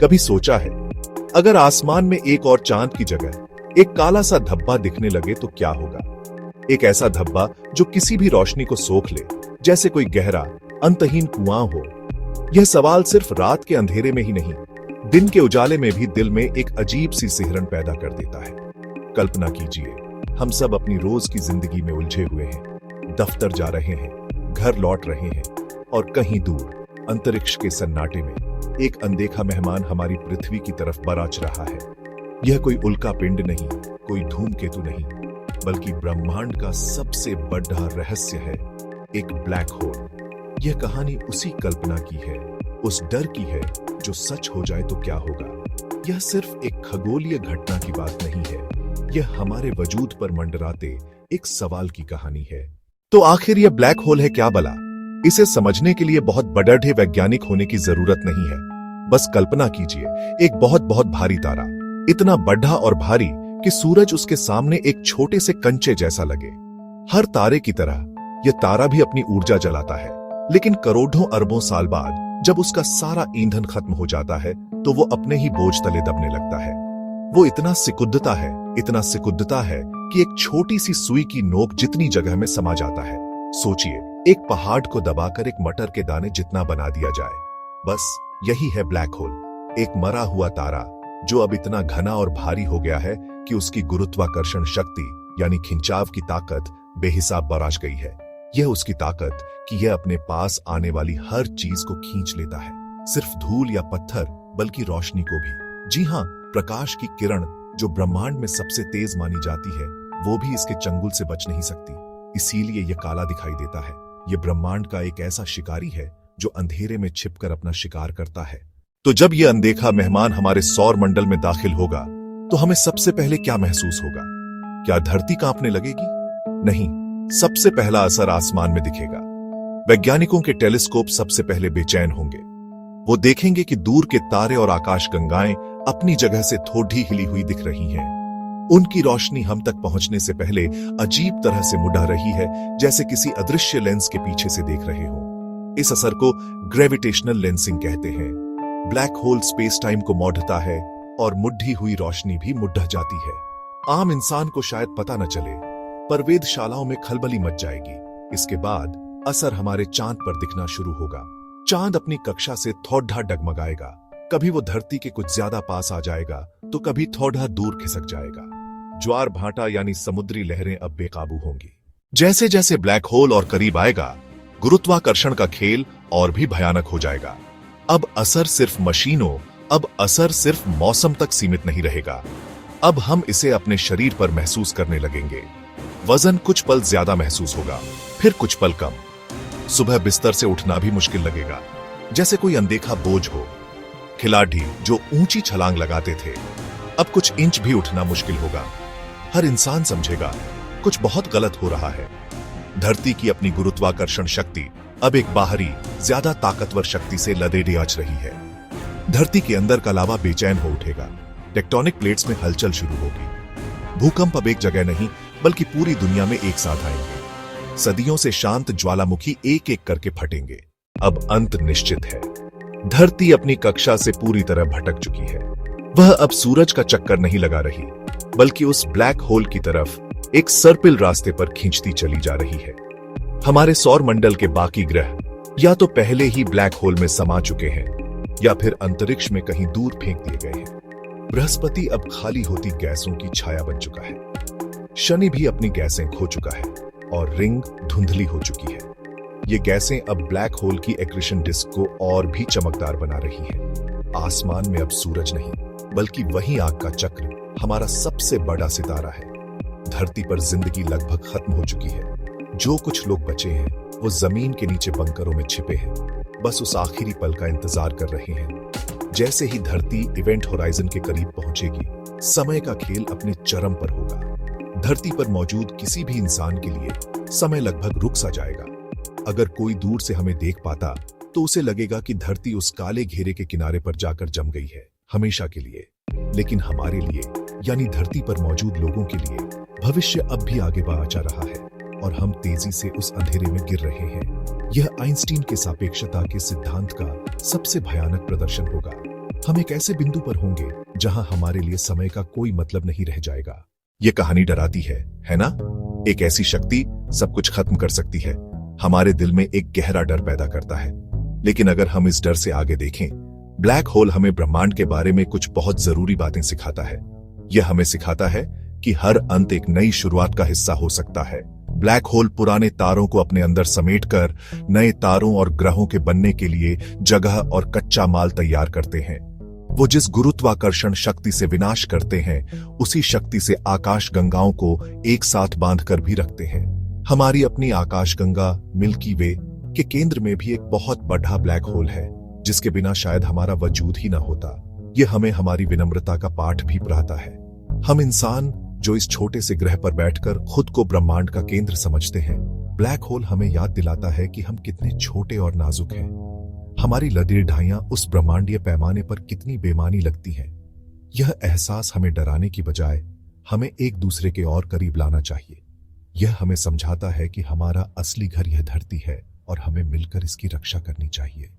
कभी सोचा है, अगर आसमान में एक और चांद की जगह एक काला सा धब्बा दिखने लगे तो क्या होगा? एक ऐसा धब्बा जो किसी भी रोशनी को सोख ले, जैसे कोई गहरा अंतहीन कुआं हो। यह सवाल सिर्फ रात के अंधेरे में ही नहीं, दिन के उजाले में भी दिल में एक अजीब सी सिहरन पैदा कर देता है। कल्पना कीजिए, हम सब अपनी रोज की जिंदगी में उलझे हुए हैं, दफ्तर जा रहे हैं, घर लौट रहे हैं, और कहीं दूर अंतरिक्ष के सन्नाटे में एक अनदेखा मेहमान हमारी पृथ्वी की तरफ बराच रहा है। यह कोई उल्का पिंड नहीं, कोई धूमकेतु नहीं, बल्कि ब्रह्मांड का सबसे बड़ा रहस्य है, एक ब्लैक होल। यह कहानी उसी कल्पना की है, उस डर की है, जो सच हो जाए तो क्या होगा। यह सिर्फ एक खगोलीय घटना की बात नहीं है, यह हमारे वजूद पर मंडराते एक सवाल की कहानी है। तो आखिर यह ब्लैक होल है क्या भला? इसे समझने के लिए बहुत बड़े वैज्ञानिक होने की जरूरत नहीं है। बस कल्पना कीजिए, एक बहुत बहुत भारी तारा, इतना बड़ा और भारी कि सूरज उसके सामने एक छोटे से कंचे जैसा लगे। हर तारे की तरह यह तारा भी अपनी ऊर्जा जलाता है, लेकिन करोड़ों अरबों साल बाद जब उसका सारा ईंधन खत्म हो जाता है तो वो अपने ही बोझ तले दबने लगता है। वो इतना सिकुड़ता है कि एक छोटी सी सुई की नोक जितनी जगह में समा जाता है। सोचिए, एक पहाड़ को दबाकर एक मटर के दाने जितना बना दिया जाए। बस यही है ब्लैक होल, एक मरा हुआ तारा जो अब इतना घना और भारी हो गया है कि उसकी गुरुत्वाकर्षण शक्ति यानी खिंचाव की ताकत बेहिसाब बढ़ गई है। यह उसकी ताकत कि यह अपने पास आने वाली हर चीज को खींच लेता है, सिर्फ धूल या पत्थर बल्कि रोशनी को भी। जी हां, प्रकाश की किरण जो ब्रह्मांड में सबसे तेज मानी जाती है, वो भी इसके चंगुल से बच नहीं सकती। इसीलिए यह काला दिखाई देता है। यह ब्रह्मांड का एक ऐसा शिकारी है जो अंधेरे में छिपकर अपना शिकार करता है। तो जब यह अनदेखा मेहमान हमारे सौर मंडल में दाखिल होगा तो हमें सबसे पहले क्या महसूस होगा? क्या धरती कांपने लगेगी? नहीं, सबसे पहला असर आसमान में दिखेगा। वैज्ञानिकों के टेलीस्कोप सबसे पहले बेचैन होंगे। वो देखेंगे कि दूर के तारे और आकाश गंगाएं अपनी जगह से थोड़ी हिली हुई दिख रही हैं। उनकी रोशनी हम तक पहुंचने से पहले अजीब तरह से मुड़ा रही है, जैसे किसी अदृश्य लेंस के पीछे से देख रहे हो। इस असर को ग्रेविटेशनल लेंसिंग कहते हैं। ब्लैक होल स्पेस टाइम को मोड़ता है और मुड्ढी हुई रोशनी भी मुड्ढ जाती है। आम इंसान को शायद पता न चले, पर वेधशालाओं में खलबली मच जाएगी। इसके बाद असर हमारे चांद पर दिखना शुरू होगा। चांद अपनी कक्षा से थोड़ा डगमगाएगा, कभी वो धरती के कुछ ज्यादा पास आ जाएगा तो कभी थोड़ा दूर खिसक जाएगा। ज्वार भाटा यानी समुद्री लहरें अब बेकाबू होंगी। जैसे जैसे ब्लैक होल और करीब आएगा, गुरुत्वाकर्षण का खेल और भी भयानक हो जाएगा। अब असर सिर्फ मौसम तक सीमित नहीं रहेगा। अब हम इसे अपने शरीर पर महसूस करने लगेंगे। वजन कुछ पल ज्यादा महसूस होगा, फिर कुछ पल कम। सुबह बिस्तर से उठना भी मुश्किल लगेगा, जैसे कोई अनदेखा बोझ हो। खिलाड़ी जो ऊंची छलांग लगाते थे, अब कुछ इंच भी उठना मुश्किल होगा। हर इंसान समझेगा कुछ बहुत गलत हो रहा है। धरती की अपनी गुरुत्वाकर्षण शक्ति अब एक बाहरी, ज्यादा ताकतवर शक्ति से लदेड़े आच रही है। धरती के अंदर का लावा बेचैन हो उठेगा। टेक्टोनिक प्लेट्स में हलचल शुरू होगी। भूकंप अब एक जगह नहीं बल्कि पूरी दुनिया में एक साथ आएंगे। सदियों से शांत ज्वालामुखी एक एक करके फटेंगे। अब अंत निश्चित है। धरती अपनी कक्षा से पूरी तरह भटक चुकी है। वह अब सूरज का चक्कर नहीं लगा रही, बल्कि उस ब्लैक होल की तरफ एक सर्पिल रास्ते पर खींचती चली जा रही है। हमारे सौर मंडल के बाकी ग्रह या तो पहले ही ब्लैक होल में समा चुके हैं या फिर अंतरिक्ष में कहीं दूर फेंक दिए गए हैं। बृहस्पति अब खाली होती गैसों की छाया बन चुका है। शनि भी अपनी गैसें खो चुका है और रिंग धुंधली हो चुकी है। ये गैसें अब ब्लैक होल की एक्रेशन डिस्क को और भी चमकदार बना रही हैं। आसमान में अब सूरज नहीं, बल्कि वही आग का चक्र हमारा सबसे बड़ा सितारा है। धरती पर जिंदगी लगभग खत्म हो चुकी है। जो कुछ लोग बचे हैं वो जमीन के नीचे बंकरों में छिपे हैं, बस उस आखिरी पल का इंतजार कर रहे हैं। जैसे ही धरती इवेंट होराइजन के करीब पहुंचेगी, समय का खेल अपने चरम पर होगा। धरती पर मौजूद किसी भी इंसान के लिए समय लगभग रुक सा जाएगा। अगर कोई दूर से हमें देख पाता तो उसे लगेगा कि धरती उस काले घेरे के किनारे पर जाकर जम गई है, हमेशा के लिए। लेकिन हमारे लिए यानी धरती पर मौजूद लोगों के लिए भविष्य अब भी आगे बढ़ा जा रहा है और हम तेजी से उस अंधेरे में गिर रहे हैं। यह आइंस्टीन के सापेक्षता के सिद्धांत का सबसे भयानक प्रदर्शन होगा। हम एक ऐसे बिंदु पर होंगे जहां हमारे लिए समय का कोई मतलब नहीं रह जाएगा। ये कहानी डराती है ना? एक ऐसी शक्ति सब कुछ खत्म कर सकती है, हमारे दिल में एक गहरा डर पैदा करता है। लेकिन अगर हम इस डर से आगे देखें, ब्लैक होल हमें ब्रह्मांड के बारे में कुछ बहुत जरूरी बातें सिखाता है। यह हमें सिखाता है कि हर अंत एक नई शुरुआत का हिस्सा हो सकता है। ब्लैक होल पुराने तारों को अपने अंदर समेटकर नए तारों और ग्रहों के बनने के लिए जगह और कच्चा माल तैयार करते हैं। वो जिस गुरुत्वाकर्षण शक्ति से विनाश करते हैं, उसी शक्ति से आकाश गंगाओं को एक साथ बांधकर भी रखते हैं। हमारी अपनी आकाश गंगा मिल्की वे के केंद्र में भी एक बहुत बड़ा ब्लैक होल है, जिसके बिना शायद हमारा वजूद ही ना होता। यह हमें हमारी विनम्रता का पाठ भी पढ़ाता है। हम इंसान जो इस छोटे से ग्रह पर बैठकर खुद को ब्रह्मांड का केंद्र समझते हैं, ब्लैक होल हमें याद दिलाता है कि हम कितने छोटे और नाजुक हैं। हमारी लदीर ढाइयां उस ब्रह्मांडीय पैमाने पर कितनी बेमानी लगती हैं। यह एहसास हमें डराने की बजाय हमें एक दूसरे के और करीब लाना चाहिए। यह हमें समझाता है कि हमारा असली घर यह धरती है और हमें मिलकर इसकी रक्षा करनी चाहिए।